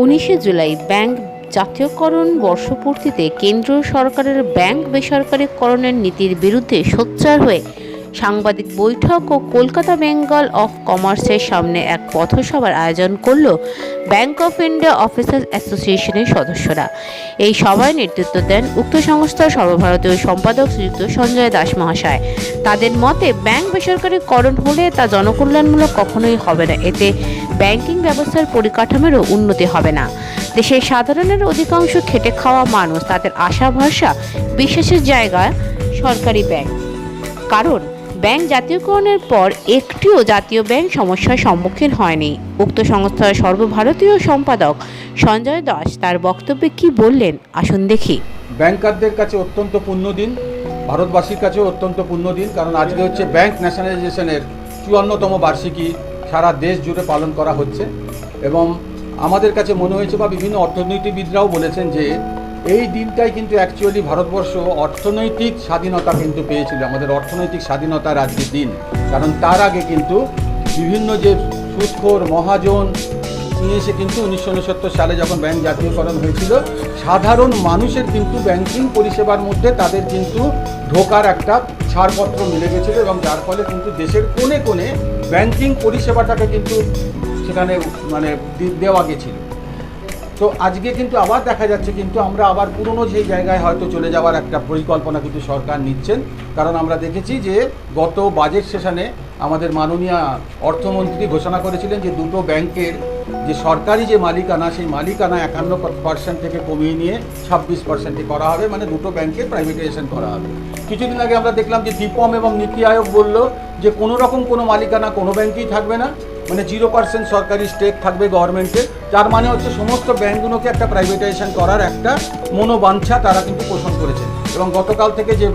19শে July bank জাতীয়করণ বর্ষপূর্তিতে কেন্দ্র সরকারের ব্যাংক বেসরকারীকরণের নীতির বিরুদ্ধে সোচ্চার হয়ে সাংবাদিক বৈঠক ও কলকাতা বেঙ্গল অফ কমার্সের সামনে এক পথসভার আয়োজন করল ব্যাংক অফ ইন্ডিয়া অফিসার্স অ্যাসোসিয়েশনের সদস্যরা। এই সভায় নেতৃত্ব দেন উক্ত সংস্থার সর্বভারতীয় সম্পাদক শ্রীযুক্ত সঞ্জয় দাস মহাশয়। তাদের মতে ব্যাংক বেসরকারীকরণ হলে তা জনকল্যাণমূলক কখনোই হবে না, এতে ব্যাংকিং ব্যবস্থার পরিকাঠামোরও উন্নতি হবে না। দেশের সাধারণের অধিকাংশ খেটে খাওয়া মানুষ, তাদের আশা ভরসা বিশ্বাসের জায়গা সরকারি ব্যাংক। কারণ ব্যাংক জাতীয়করণের পর একটিও জাতীয় ব্যাংক সমস্যার সম্মুখীন হয়নি। উক্ত সংস্থার সর্বভারতীয় সম্পাদক সঞ্জয় দাস তার বক্তব্যে কি বললেন আসুন দেখি। ব্যাংকারদের কাছে অত্যন্ত পুণ্য দিন, ভারতবাসীর কাছেও অত্যন্ত পুণ্য দিন, কারণ আজকে হচ্ছে ব্যাংক ন্যাশনালাইজেশনের 54তম বার্ষিকী সারা দেশ জুড়ে পালন করা হচ্ছে। এবং আমাদের কাছে মনে হয়েছে বা বিভিন্ন অর্থনীতিবিদরাও বলেছেন যে এই দিনটাই কিন্তু অ্যাকচুয়ালি ভারতবর্ষ অর্থনৈতিক স্বাধীনতা কিন্তু পেয়েছিল, আমাদের অর্থনৈতিক স্বাধীনতার আজকের দিন। কারণ তার আগে কিন্তু বিভিন্ন যে সুদখোর মহাজন নিয়ে এসে কিন্তু 1969 সালে যখন ব্যাংক জাতীয়করণ হয়েছিল, সাধারণ মানুষের কিন্তু ব্যাংকিং পরিষেবার মধ্যে তাদের কিন্তু ঢোকার একটা ছাড়পত্র মিলে গেছিলো এবং যার ফলে কিন্তু দেশের কোণে কোণে ব্যাংকিং পরিষেবাটাকে কিন্তু সেখানে দেওয়া গেছিল। তো আজকে কিন্তু আবার দেখা যাচ্ছে কিন্তু আমরা আবার পুরনো যে জায়গায় হয়তো চলে যাওয়ার একটা পরিকল্পনা কিন্তু সরকার নিচ্ছেন। কারণ আমরা দেখেছি যে গত বাজেট সেশনে আমাদের মাননীয় অর্থমন্ত্রী ঘোষণা করেছিলেন যে দুটো ব্যাংকের যে সরকারি যে মালিকানা, সেই মালিকানা 51% থেকে কমিয়ে নিয়ে 26% করা হবে, মানে দুটো ব্যাংকের প্রাইভেটাইজেশন করা হবে। কিছুদিন আগে আমরা দেখলাম যে দীপম এবং নীতি আয়োগ বলল যে কোনো রকম কোনো মালিকানা কোনো ব্যাংকেই থাকবে না, মানে 0% সরকারি স্টেক থাকবে গভর্নমেন্টের। যার মানে হচ্ছে সমস্ত ব্যাংকগুলোকে একটা প্রাইভেটাইজেশন করার একটা মনোবাঞ্ছা তারা কিন্তু পোষণ করেছে। এবং গতকাল থেকে যে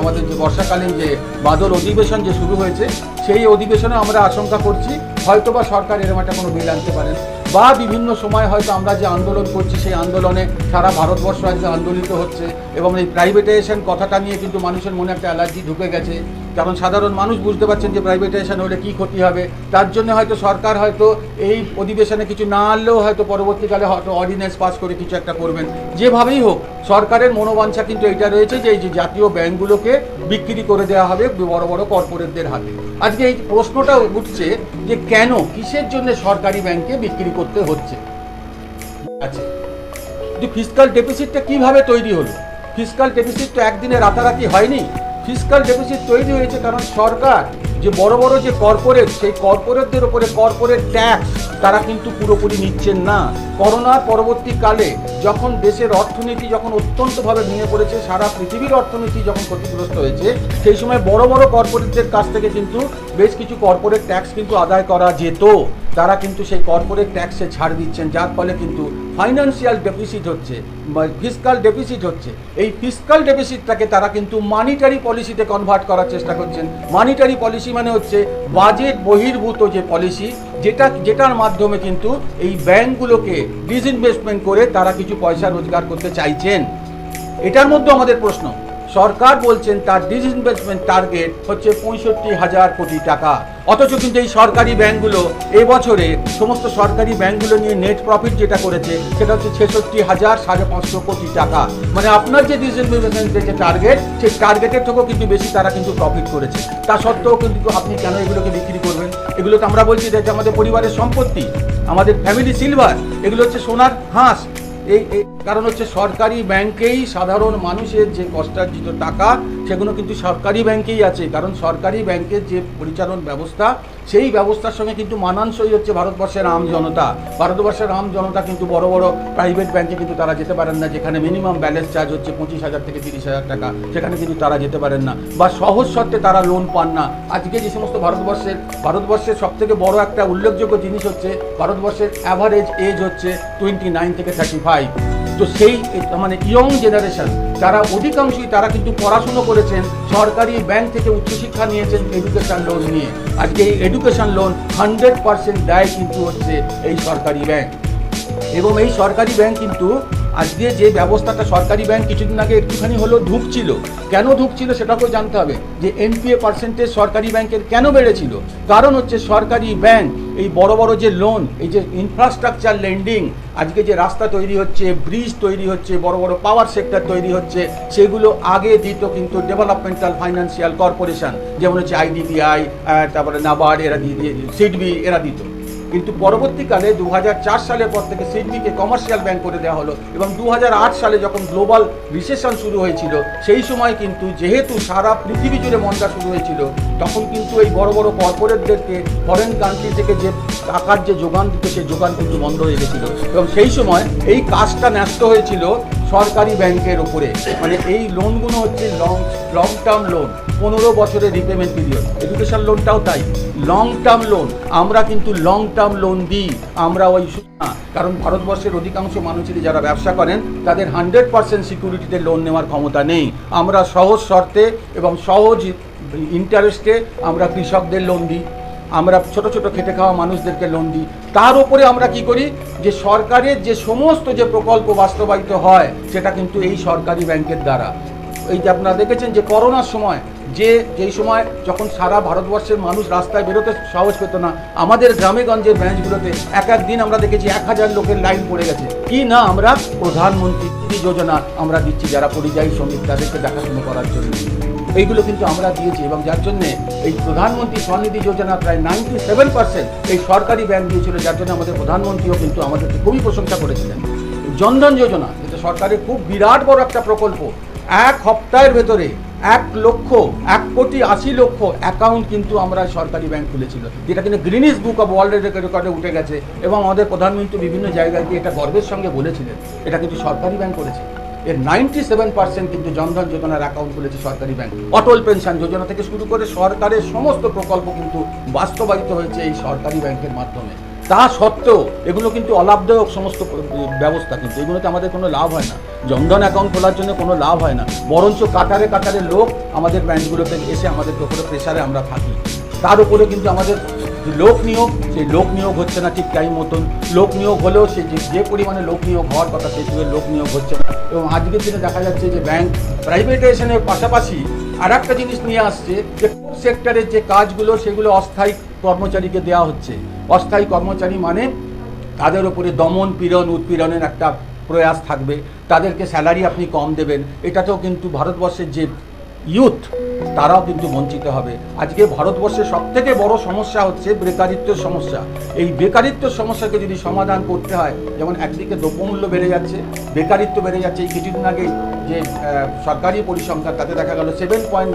আমাদের যে বর্ষাকালীন যে বাদল অধিবেশন যে শুরু হয়েছে, সেই অধিবেশনে আমরা আশঙ্কা করছি হয়তোবা সরকার এরকম একটা কোনো বিল আনতে পারেন, বা বিভিন্ন সময় হয়তো আমরা যে আন্দোলন করছি সেই আন্দোলনে সারা ভারতবর্ষ আজকে আন্দোলিত হচ্ছে এবং এই প্রাইভেটাইজেশন কথাটা নিয়ে কিন্তু মানুষের মনে একটা অ্যালার্জি ঢুকে গেছে। কারণ সাধারণ মানুষ বুঝতে পারছেন যে প্রাইভেটাইজেশন হলে কী ক্ষতি হবে, তার জন্য হয়তো সরকার হয়তো এই অধিবেশনে কিছু না আনলেও হয়তো পরবর্তীকালে হয়তো অর্ডিন্যান্স পাস করে কিছু একটা করবেন। যেভাবেই হোক সরকারের মনোবাঞ্ছা কিন্তু এইটা রয়েছে যে এই যে জাতীয় ব্যাংকগুলোকে বিক্রি করে দেওয়া হবে বড় বড় কর্পোরেটদের হাতে। আজকে এই প্রশ্নটা উঠছে যে কেন, কিসের জন্য সরকারি ব্যাংকে বিক্রি করতে হচ্ছে। আচ্ছা, যে ফিসকাল ডেফিসিটটা কিভাবে তৈরি হলো? ফিসকাল ডেফিসিট তো একদিনে রাতারাতি হয়নি। ফিসকাল ডেফিসিট তৈরি হয়েছে কারণ সরকার যে বড় বড় যে কর্পোরেট, সেই কর্পোরেটদের উপরে কর্পোরেট ট্যাক্স তারা কিন্তু পুরোপুরি নিচ্ছেন না। করোনার পরবর্তীকালে যখন দেশের অর্থনীতি যখন অত্যন্তভাবে ভেঙে পড়েছে, সারা পৃথিবীর অর্থনীতি যখন ক্ষতিগ্রস্ত হয়েছে, সেই সময় বড় বড় কর্পোরেটদের কাছ থেকে কিন্তু বেশ কিছু কর্পোরেট ট্যাক্স কিন্তু আদায় করা যেত। তারা কিন্তু সেই কর্পোরেট ট্যাক্সে ছাড় দিচ্ছেন, যার ফলে কিন্তু ফাইন্যান্সিয়াল ডেফিসিট হচ্ছে, ফিসকাল ডেফিসিট হচ্ছে। এই ফিসকাল ডেফিসিটটাকে তারা কিন্তু মানিটারি পলিসিতে কনভার্ট করার চেষ্টা করছেন। মানিটারি পলিসি মানে হচ্ছে বাজেট বহির্ভূত যে পলিসি, যেটার মাধ্যমে কিন্তু এই ব্যাংকগুলোকে ডিসইনভেস্টমেন্ট করে তারা কিছু পয়সা রোজগার করতে চাইছেন। এটার মধ্যে আমাদের প্রশ্ন, সরকার বলছেন তার ডিসইনভেস্টমেন্ট টার্গেট হচ্ছে 65,000 কোটি টাকা, অথচ কিন্তু এই সরকারি ব্যাংকগুলো এবছরে সমস্ত সরকারি ব্যাংকগুলো নিয়ে নেট প্রফিট যেটা করেছে সেটা হচ্ছে 66,500 কোটি টাকা। মানে আপনার যে ডিসইনভেস্টমেন্টের যে টার্গেট, সেই টার্গেটের থেকেও কিন্তু বেশি তারা কিন্তু প্রফিট করেছে। তা সত্ত্বেও কিন্তু আপনি কেন এগুলোকে বিক্রি করবেন? এগুলো তো আমরা বলছি যে আমাদের পরিবারের সম্পত্তি, আমাদের ফ্যামিলি সিলভার, এগুলো হচ্ছে সোনার হাঁস। এই কারণ হচ্ছে সরকারি ব্যাংকেই সাধারণ মানুষের যে কষ্টার্জিত টাকা সেগুলো কিন্তু সরকারি ব্যাংকেই আছে। কারণ সরকারি ব্যাংকের যে পরিচালন ব্যবস্থা, সেই ব্যবস্থার সঙ্গে কিন্তু মানানসই হচ্ছে ভারতবর্ষের আম জনতা। ভারতবর্ষের আম জনতা কিন্তু বড় বড় প্রাইভেট ব্যাংকে কিন্তু তারা যেতে পারেন না, যেখানে মিনিমাম ব্যালেন্স চার্জ হচ্ছে 25,000 থেকে 30,000 টাকা, সেখানে কিন্তু তারা যেতে পারেন না, বা সহজ শর্তে তারা লোন পান না। আজকে যে সমস্ত ভারতবর্ষের সবথেকে বড় একটা উল্লেখযোগ্য জিনিস হচ্ছে ভারতবর্ষের অ্যাভারেজ এজ হচ্ছে 29 থেকে 35। তো সেই মানে ইয়ং জেনারেশন যারা অধিকাংশই তারা কিন্তু পড়াশুনো করেছেন, সরকারি ব্যাংক থেকে উচ্চশিক্ষা নিয়েছেন এডুকেশন লোন নিয়ে। আজকে এই এডুকেশন লোন 100% দেয় কিন্তু হচ্ছে এই সরকারি ব্যাংক। এবং এই সরকারি ব্যাংক কিন্তু আজকে যে ব্যবস্থাটা সরকারি ব্যাংক কিছুদিন আগে একটুখানি হলেও ঢুকছিল, কেন ঢুকছিল সেটাকেও জানতে হবে যে এনপিএ পার্সেন্টেজ সরকারি ব্যাংকের কেন বেড়েছিল। কারণ হচ্ছে সরকারি ব্যাংক এই বড় বড় যে লোন, এই যে ইনফ্রাস্ট্রাকচার লেন্ডিং, আজকে যে রাস্তা তৈরি হচ্ছে, ব্রিজ তৈরি হচ্ছে, বড় বড় পাওয়ার সেক্টর তৈরি হচ্ছে, সেগুলো আগে দিত কিন্তু ডেভেলপমেন্টাল ফাইন্যান্সিয়াল কর্পোরেশন, যেমন হচ্ছে আইডিবিআই, তারপরে নাবার্ড, এরা দিয়ে সিডবি এরা দিত। কিন্তু পরবর্তীকালে 2004 সালের পর থেকে সিডবিকে কমার্শিয়াল ব্যাংক করে দেওয়া হলো এবং 2008 সালে যখন গ্লোবাল রিসেশন শুরু হয়েছিল, সেই সময় কিন্তু যেহেতু সারা পৃথিবী জুড়ে মন্দা শুরু হয়েছিল, তখন কিন্তু এই বড় বড় কর্পোরেটদেরকে ফরেন কান্ট্রি থেকে যে টাকার যে যোগান দিত, সেই যোগান কিন্তু বন্ধ হয়ে গেছিল এবং সেই সময় এই কাজটা ন্যস্ত হয়েছিল সরকারি ব্যাংকের ওপরে। মানে এই লোনগুলো হচ্ছে লং টার্ম লোন, 15 বছরের রিপেমেন্ট পিরিয়ড। এডুকেশন লোনটাও তাই, লং টার্ম লোন। আমরা কিন্তু লং টার্ম লোন দিই, আমরা ওই না, কারণ ভারতবর্ষের অধিকাংশ মানুষেরই যারা ব্যবসা করেন তাদের 100% সিকিউরিটিতে লোন নেওয়ার ক্ষমতা নেই। আমরা সহজ শর্তে এবং সহজ ইন্টারেস্টে আমরা কৃষকদের লোন দিই, আমরা ছোট ছোট খেটে খাওয়া মানুষদেরকে লোন দিই। তার উপরে আমরা কি করি, যে সরকারের যে সমস্ত যে প্রকল্প বাস্তবায়িত হয় সেটা কিন্তু এই সরকারি ব্যাংকের দ্বারা। এই যে আপনারা দেখেছেন যে করোনার সময় যেই সময় যখন সারা ভারতবর্ষের মানুষ রাস্তায় বেরোতে সাহস পেত না, আমাদের গ্রামে গঞ্জের ব্রাঞ্চগুলোতে এক দিন আমরা দেখেছি 1000 লোকের লাইন পড়ে গেছে। কি না, আমরা প্রধানমন্ত্রী যোজনা আমরা দিচ্ছি যারা পরিযায়ী শ্রমিক তাদেরকে দেখাশুনো করার জন্য, এইগুলো কিন্তু আমরা দিয়েছি। এবং যার জন্য এই প্রধানমন্ত্রী স্বনিধি যোজনা প্রায় 97% এই সরকারি ব্যাংক দিয়েছিল, যার জন্য আমাদের প্রধানমন্ত্রীও কিন্তু আমাদেরকে খুবই প্রশংসা করেছিলেন। জনধন যোজনা, যেটা সরকারের খুব বিরাট বড় একটা প্রকল্প, 1 সপ্তাহের ভেতরে 1,80,00,000 অ্যাকাউন্ট কিন্তু আমরা সরকারি ব্যাংক খুলেছিল, যেটা কিন্তু গ্রিনিস বুক অফ ওয়ার্ল্ড রেকর্ডে উঠে গেছে। এবং আমাদের প্রধানমন্ত্রী বিভিন্ন জায়গায় গিয়ে এটা গর্বের সঙ্গে বলেছিলেন, এটা কিন্তু সরকারি ব্যাংক করেছে। এর 97% কিন্তু জনধন যোজনার অ্যাকাউন্ট খুলেছে সরকারি ব্যাংক। অটল পেনশন যোজনা থেকে শুরু করে সরকারের সমস্ত প্রকল্প কিন্তু বাস্তবায়িত হয়েছে এই সরকারি ব্যাংকের মাধ্যমে। তা সত্ত্বেও এগুলো কিন্তু অলাভদায়ক সমস্ত ব্যবস্থা, কিন্তু এগুলোতে আমাদের কোনো লাভ হয় না। জনধন অ্যাকাউন্ট খোলার জন্য কোনো লাভ হয় না, বরঞ্চ কাতারে কাতারে লোক আমাদের ব্যাংকগুলোতে এসে আমাদের উপরে প্রেশারে আমরা থাকি। তার উপরে কিন্তু আমাদের লোক নিয়োগ, সেই লোক নিয়োগ হচ্ছে না ঠিক টাইম মতন। লোক নিয়োগ হলেও সে যে পরিমাণে লোক নিয়োগ হওয়ার কথা সেই লোক নিয়োগ হচ্ছে না। এবং আজকের দিনে দেখা যাচ্ছে যে ব্যাংক প্রাইভেটাইজেশনের পাশাপাশি আর একটা জিনিস নিয়ে আসছে, যে কোর সেক্টরের যে কাজগুলো সেগুলো অস্থায়ী কর্মচারীকে দেওয়া হচ্ছে। অস্থায়ী কর্মচারী মানে তাদের উপরে দমন পীড়ন উৎপীড়নের একটা প্রয়াস থাকবে, তাদেরকে স্যালারি আপনি কম দেবেন, এটাতেও কিন্তু ভারতবর্ষের যে ইউথ তারাও কিন্তু বঞ্চিত হবে। আজকে ভারতবর্ষের সবথেকে বড় সমস্যা হচ্ছে বেকারিত্বের সমস্যা। এই বেকারিত্বের সমস্যাকে যদি সমাধান করতে হয়, যেমন একদিকে দ্রব্যমূল্য বেড়ে যাচ্ছে, বেকারিত্ব বেড়ে যাচ্ছে। এই কিছুদিন আগে যে সরকারি পরিসংখ্যান, তাতে দেখা গেল 7.9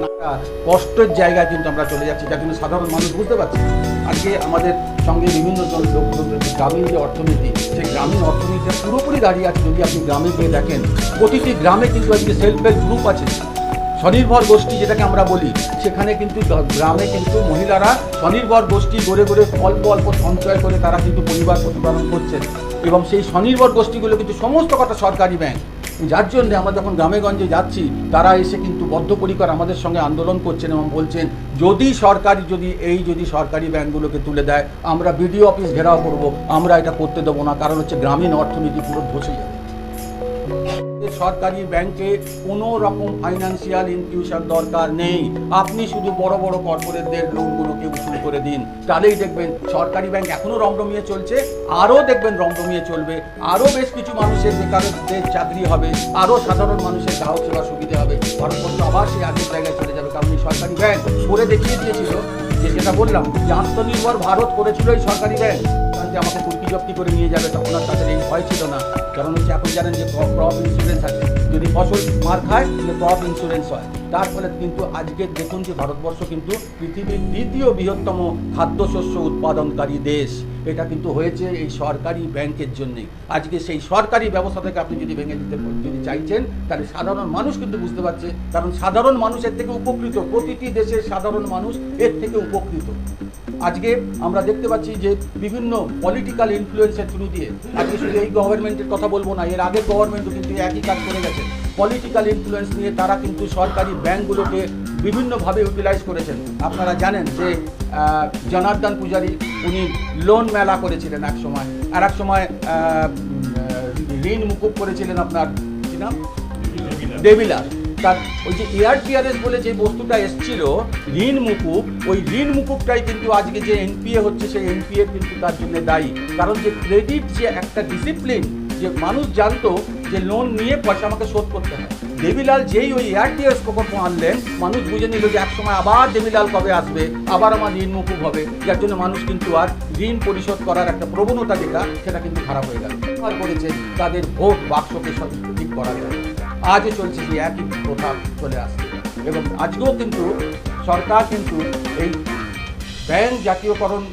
কষ্টের জায়গায় কিন্তু আমরা চলে যাচ্ছি, যার জন্য সাধারণ মানুষ বুঝতে পারছে। আজকে আমাদের সঙ্গে বিভিন্ন জন লোক গ্রামীণ যে অর্থনীতি, সেই গ্রামীণ অর্থনীতিটা পুরোপুরি দাঁড়িয়ে আছে। যদি আপনি গ্রামে গিয়ে দেখেন, প্রতিটি গ্রামে কিন্তু আজকে সেলফ হেল্প গ্রুপ আছে, স্বনির্ভর গোষ্ঠী যেটাকে আমরা বলি। সেখানে কিন্তু গ্রামে কিন্তু মহিলারা স্বনির্ভর গোষ্ঠী গড়ে গড়ে অল্প অল্প সঞ্চয় করে তারা কিন্তু পরিবার প্রতিপালন করছেন। এবং সেই স্বনির্ভর গোষ্ঠীগুলো কিন্তু সমস্ত কথা সরকারি ব্যাংক, যার জন্য আমরা যখন গ্রামে গঞ্জে যাচ্ছি তারা এসে কিন্তু বদ্ধপরিকর আমাদের সঙ্গে আন্দোলন করছেন এবং বলছেন যদি সরকারি ব্যাংকগুলোকে তুলে দেয়, আমরা বিডিও অফিস ঘেরাও করব, আমরা এটা করতে দেবো না। কারণ হচ্ছে গ্রামীণ অর্থনীতি পুরো ধসে যাবে। সরকারি ব্যাংকে কোনো রকম ফাইন্যান্সিয়াল ইনস্টিটিউশন দরকার নেই, আপনি শুধু বড় বড় কর্পোরেটদের লোনগুলোকে উসুল করে দিন, তাহলেই দেখবেন সরকারি ব্যাংক এখনও রমরমিয়ে চলছে, আরও দেখবেন রমরমিয়ে চলবে। আরও বেশ কিছু মানুষের বেকারত্বের চাকরি হবে, আরও সাধারণ মানুষের গ্রাহক সেবা সুবিধা হবে। ভারতবর্ষ আবার সেই আগের জায়গায় চলে যাবে। কারণ এই সরকারি ব্যাংক করে দেখিয়ে দিয়েছিল, যেটা বললাম যে আত্মনির্ভর ভারত করেছিল এই সরকারি ব্যাংক, যে আমাকে কুর্কি জব্দি করে নিয়ে যাবে, তখন আর তাদের এই ভয় ছিল না। কারণ হচ্ছে এখন জানেন যে ক্রপ ইন্স্যুরেন্স আছে, যদি ফসল মার খায় তাহলে ক্রপ ইন্স্যুরেন্স হয়। তার ফলে কিন্তু আজকে দেখুন যে ভারতবর্ষ কিন্তু পৃথিবীর 2য় বৃহত্তম খাদ্যশস্য উৎপাদনকারী দেশ। এটা কিন্তু হয়েছে এই সরকারি ব্যাংকের জন্যেই। আজকে সেই সরকারি ব্যবস্থা থেকে আপনি যদি ভেঙে দিতে যদি চাইছেন, তাহলে সাধারণ মানুষ কিন্তু বুঝতে পারছে, কারণ সাধারণ মানুষ এর থেকে উপকৃত, প্রতিটি দেশের সাধারণ মানুষ এর থেকে উপকৃত। আজকে আমরা দেখতে পাচ্ছি যে বিভিন্ন পলিটিক্যাল ইনফ্লুয়েন্সের থ্রু দিয়ে, আজকে শুধু এই গভর্নমেন্টের কথা বলবো না, এর আগের গভর্নমেন্টও কিন্তু একই কাজ করে গেছে। পলিটিক্যাল ইনফ্লুয়েন্স নিয়ে তারা কিন্তু সরকারি ব্যাংকগুলোকে বিভিন্নভাবে ইউটিলাইজ করেছেন। আপনারা জানেন যে জনার্দন পূজারী উনি লোন মেলা করেছিলেন এক সময়, আর এক সময় ঋণ মুকুব করেছিলেন আপনার কি নাম, দেবিলাল। তার ওই যে এআরটিআরএস বলে যে বস্তুটা এসছিল ঋণ মুকুব, ওই ঋণ মুকুবটাই কিন্তু আজকে যে এনপিএ হচ্ছে সেই এনপিএ কিন্তু তার জন্য দায়ী। কারণ যে ক্রেডিট যে একটা ডিসিপ্লিন, যে মানুষ জানতো যে লোন নিয়ে পয়সা আমাকে শোধ করতে হয়, দেবিলাল যেই ওই এআরটিআরএস প্রকল্প আনলেন, মানুষ বুঝে নিল যে একসময় আবার দেবিলাল কবে আসবে, আবার আমার ঋণ মুকুব হবে, যার জন্য মানুষ কিন্তু আর ঋণ পরিশোধ করার একটা প্রবণতা যেটা সেটা কিন্তু খারাপ হয়ে গেল। আর করেছে তাদের ভোট বাক্সকে ঠিক করার জন্য। আজও চলছে সেই একই প্রথা চলে আসছে, এবং আজকেও কিন্তু সরকার কিন্তু এই ব্যাংক জাতীয়করণ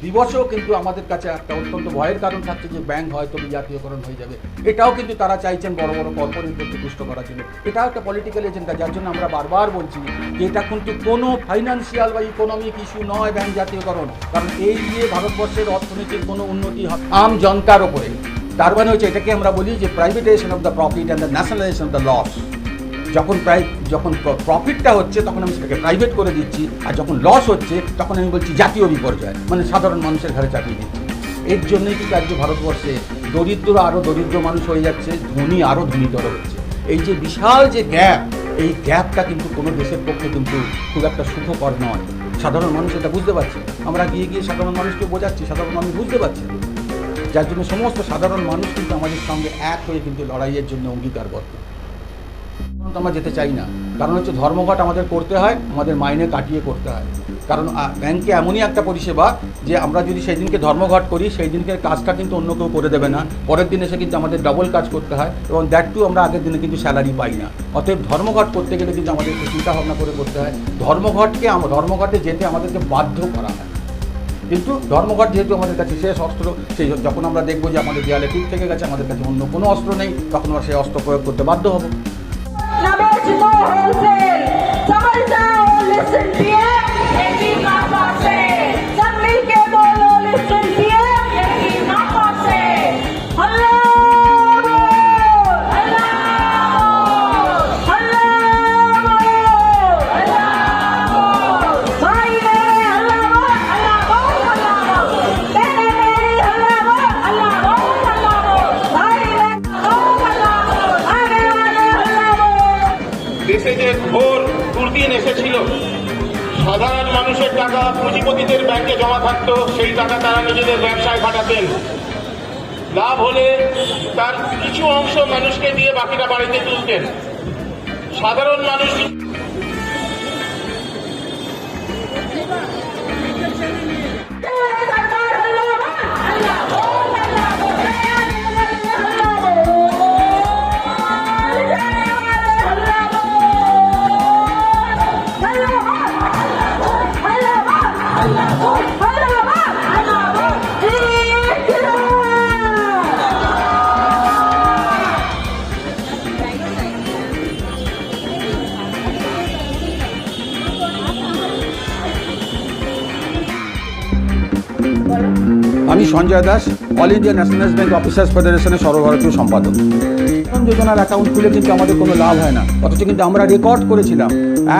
দিবসেও কিন্তু আমাদের কাছে একটা অত্যন্ত ভয়ের কারণ থাকছে যে ব্যাংক হয়তো বিজাতীয়করণ হয়ে যাবে। এটাও কিন্তু তারা চাইছেন বড় বড় কর্পোরেটদেরকে তুষ্ট করার জন্য। এটাও একটা পলিটিক্যাল এজেন্ডা, যার জন্য আমরা বারবার বলছি যে এটা কিন্তু কোনো ফাইন্যান্সিয়াল বা ইকোনমিক ইস্যু নয় ব্যাংক জাতীয়করণ, কারণ এই দিয়ে ভারতবর্ষের অর্থনীতির কোনো উন্নতি হবে আম জনতার ওপরে। তার মানে হচ্ছে এটাকে আমরা বলি যে privatisation of the profit and the nationalisation of the loss. যখন প্রফিটটা হচ্ছে তখন আমি সেটাকে প্রাইভেট করে দিচ্ছি, আর যখন লস হচ্ছে তখন আমি বলছি জাতীয় বিপর্যয়, মানে সাধারণ মানুষের ঘরে চাপিয়ে দিচ্ছি। এর জন্যই কিন্তু আজকে ভারতবর্ষে দরিদ্র আরও দরিদ্র মানুষ হয়ে যাচ্ছে, ধনী আরও ধনীতর হচ্ছে। এই যে বিশাল যে গ্যাপ, এই গ্যাপটা কিন্তু কোনো দেশের পক্ষে কিন্তু খুব একটা সুখকর নয়। সাধারণ মানুষ এটা বুঝতে পারছে, আমরা গিয়ে গিয়ে সাধারণ মানুষকে বোঝাচ্ছি, সাধারণ মানুষ বুঝতে পারছে, যার জন্য সমস্ত সাধারণ মানুষ কিন্তু আমাদের সঙ্গে এক হয়ে কিন্তু লড়াইয়ের জন্য অঙ্গীকারবদ্ধ। আমরা যেতে চাই না, কারণ হচ্ছে ধর্মঘট আমাদের করতে হয়, আমাদের মাইনে কাটিয়ে করতে হয়। কারণ ব্যাংকে এমনই একটা পরিষেবা যে আমরা যদি সেই দিনকে ধর্মঘট করি, সেই দিনকে কাজটা কিন্তু অন্য কেউ করে দেবে না, পরের দিন এসে কিন্তু আমাদের ডবল কাজ করতে হয়, এবং দ্যাট টু আমরা আগের দিনে কিন্তু স্যালারি পাই না। অতএব ধর্মঘট করতে গেলে কিন্তু আমাদেরকে চিন্তা ভাবনা করে করতে হয়। ধর্মঘটে যেতে আমাদেরকে বাধ্য করা হয়, কিন্তু ধর্মঘট যেহেতু আমাদের কাছে শেষ অস্ত্র, সেই যখন আমরা দেখবো যে আমাদের দেয়ালে পিঠ থেকে গেছে, আমাদের কাছে অন্য কোনো অস্ত্র নেই, তখন আমরা সেই অস্ত্র প্রয়োগ করতে বাধ্য হব। দেশে যে ঘোর দুর্দিন এসেছিল, সাধারণ মানুষের টাকা পুঁজিপতিদের ব্যাংকে জমা থাকতো, সেই টাকা তারা নিজেদের ব্যবসায় খাটাতেন। লাভ হলে তার কিছু অংশ মানুষকে দিয়ে বাকিটা বাড়িতে তুলতেন। সাধারণ মানুষ আমি Sanjay Das, all India nationalised bank officers ফেডারেশনের সর্বভারতীয় সম্পাদক। যোজনার অ্যাকাউন্ট খুলে কিন্তু আমাদের কোনো লাভ হয় না, অথচ কিন্তু আমরা রেকর্ড করেছিলাম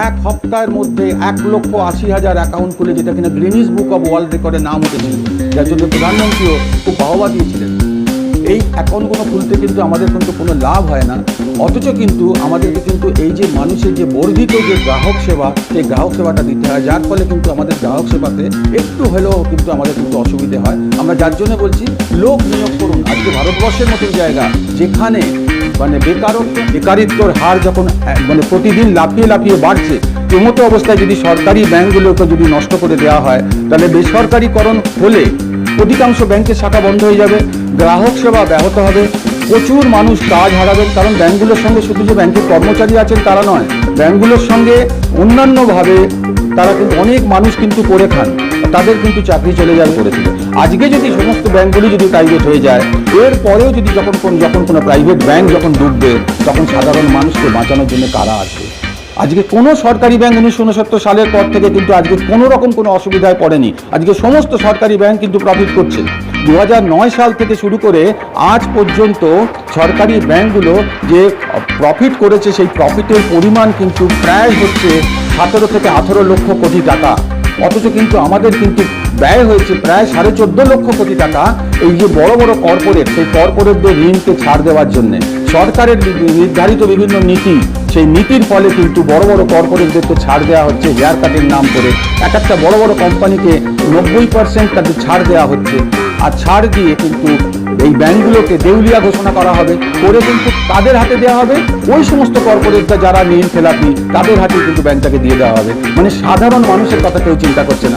এক সপ্তাহের মধ্যে 1,80,000 অ্যাকাউন্ট খুলে, যেটা কিনা গ্রিনিস বুক অফ ওয়ার্ল্ড রেকর্ডে নাম উঠেছিল, যার জন্য প্রধানমন্ত্রীও খুব বাহবা দিয়েছিলেন। এই অ্যাকাউন্টগুলো খুলতে কিন্তু আমাদের কিন্তু কোনো লাভ হয় না, অথচ কিন্তু আমাদেরকে কিন্তু এই যে মানুষের যে বর্ধিত যে গ্রাহক সেবা, সেই গ্রাহক সেবাটা দিতে হয়, যার ফলে কিন্তু আমাদের গ্রাহক সেবাতে একটু হলেও কিন্তু আমাদের কিন্তু অসুবিধে হয়। আমরা যার জন্য বলছি লোক নিয়োগ করুন। আজকে ভারতবর্ষের মতন জায়গা যেখানে মানে বেকারিত্বর হার যখন মানে প্রতিদিন লাফিয়ে লাফিয়ে বাড়ছে, এমতো অবস্থায় যদি সরকারি ব্যাংকগুলোকে যদি নষ্ট করে দেওয়া হয়, তাহলে বেসরকারিকরণ হলে অধিকাংশ ব্যাংকের শাখা বন্ধ হয়ে যাবে, গ্রাহক সেবা ব্যাহত হবে, প্রচুর মানুষ কাজ হারাবেন। কারণ ব্যাংকগুলোর সঙ্গে শুধু যে ব্যাংকের কর্মচারী আছেন তারা নয়, ব্যাংকগুলোর সঙ্গে অন্যান্যভাবে তারা কিন্তু অনেক মানুষ কিন্তু করে খান, তাদের কিন্তু চাকরি চলে যাবে করেছিল। আজকে যদি সমস্ত ব্যাংকগুলি যদি প্রাইভেট হয়ে যায়, এরপরেও যদি যখন কোনো প্রাইভেট ব্যাংক যখন ডুববে, তখন সাধারণ মানুষকে বাঁচানোর জন্য কারা আসবে? আজকে কোনো সরকারি ব্যাংক 1969 সালের পর থেকে কিন্তু আজকে কোনো রকম কোনো অসুবিধায় পড়েনি। আজকে সমস্ত সরকারি ব্যাংক কিন্তু প্রফিট করছে। 2009 সাল থেকে শুরু করে আজ পর্যন্ত সরকারি ব্যাংকগুলো যে প্রফিট করেছে, সেই প্রফিটের পরিমাণ কিন্তু প্রায় হচ্ছে 17 থেকে 18 লক্ষ কোটি টাকা। অথচ কিন্তু আমাদের কিন্তু ব্যয় হয়েছে প্রায় 14.5 লক্ষ কোটি টাকা এই যে বড় বড় কর্পোরেট, সেই কর্পোরেটদের ঋণকে ছাড় দেওয়ার জন্য। সরকারের নির্ধারিত বিভিন্ন নীতি, সেই নীতির ফলে কিন্তু বড় বড় কর্পোরেটদেরকে ছাড় দেওয়া হচ্ছে হেয়ার কাটের নাম করে। এক একটা বড় বড় কোম্পানিকে 90% তাদের ছাড় দেওয়া হচ্ছে, আর ছাড় দিয়ে কিন্তু এই ব্যাংকগুলোকে দেউলিয়া ঘোষণা করা হবে, করে কিন্তু তাদের হাতে দেওয়া হবে। ওই সমস্ত কর্পোরেটরা যারা ঋণ খেলাপি তাদের হাতে কিন্তু ব্যাংকটাকে দিয়ে দেওয়া হবে। মানে সাধারণ মানুষের কথা কেউ চিন্তা করছে না।